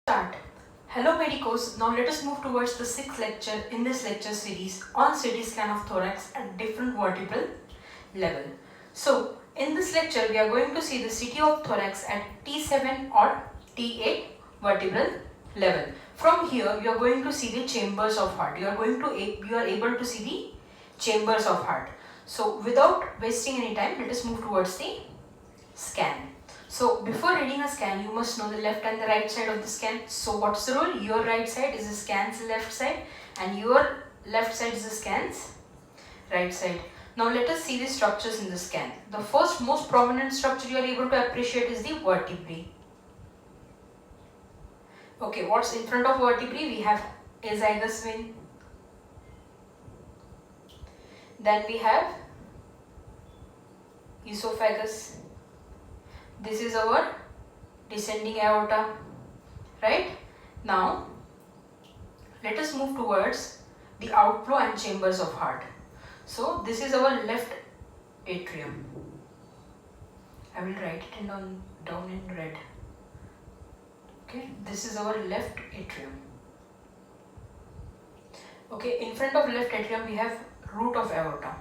Start. Hello medicos, now let us move towards the 6th lecture in this lecture series on CT scan of thorax at different vertebral level. So in this lecture we are going to see the CT of thorax at T7 or T8 vertebral level. From here you are going to see the chambers of heart. You are able to see the chambers of heart. So without wasting any time, let us move towards the scan. So before reading a scan, you must know the left and the right side of the scan. So what's the rule? Your right side is the scan's left side and your left side is the scan's right side. Now let us see the structures in the scan. The first most prominent structure you are able to appreciate is the vertebrae. Okay, what's in front of vertebrae? We have azygous vein. Then we have esophagus. This is our descending aorta, right? Now, let us move towards the outflow and chambers of heart. So, this is our left atrium. I will write it down in red. Okay, this is our left atrium. Okay, in front of left atrium we have root of aorta.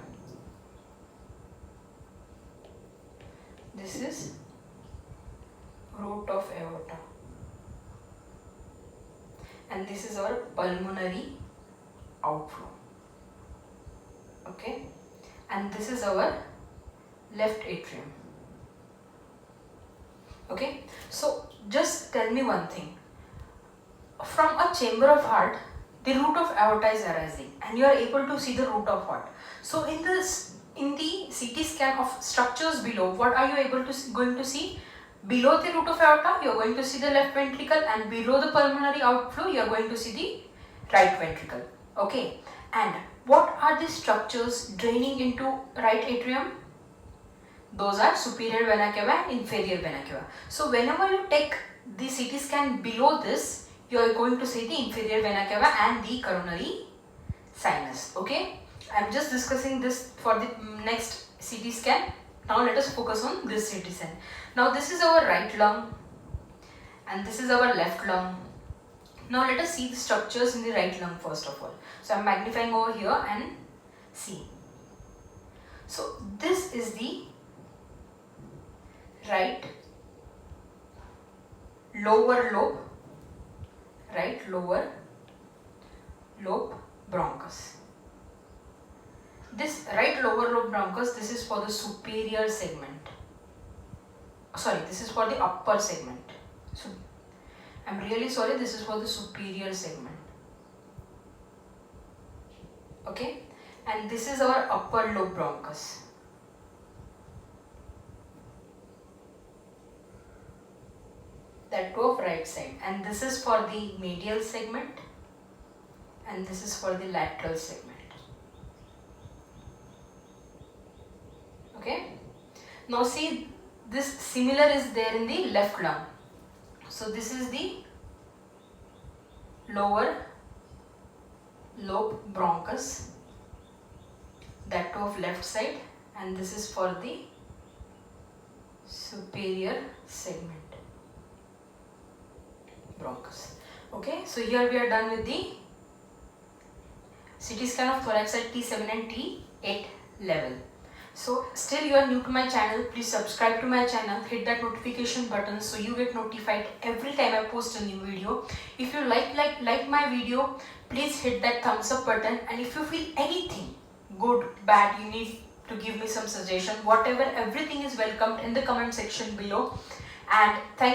This is root of aorta, and this is our pulmonary outflow. Okay, and this is our left atrium. Okay, so just tell me one thing. From a chamber of heart, the root of aorta is arising and you are able to see the root of heart. So in the CT scan of structures below, what are you going to see? Below the root of aorta, you are going to see the left ventricle, and below the pulmonary outflow, you are going to see the right ventricle. Okay, and what are the structures draining into right atrium? Those are superior vena cava and inferior vena cava. So whenever you take the CT scan below this, you are going to see the inferior vena cava and the coronary sinus. Okay, I am just discussing this for the next CT scan. Now let us focus on this CT scan. Now this is our right lung and this is our left lung. Now let us see the structures in the right lung first of all. So I am magnifying over here and see. So this is the right lower lobe, right lower lobe bronchus. This right lower lobe bronchus, this is for the superior segment. Sorry, this is for the upper segment. So I'm really sorry, this is for the superior segment. Okay, and this is our upper lobe bronchus. That too of right side, and this is for the medial segment and this is for the lateral segment. Okay, now see, this similar is there in the left lung. So this is the lower lobe bronchus, that too of left side, and this is for the superior segment bronchus. Okay, so here we are done with the CT scan of thorax at T7 and T8 level. So still you are new to my channel, please subscribe to my channel, hit that notification button so you get notified every time I post a new video. If you like my video, please hit that thumbs up button, and if you feel anything good, bad, you need to give me some suggestion, whatever, everything is welcomed in the comment section below. And thank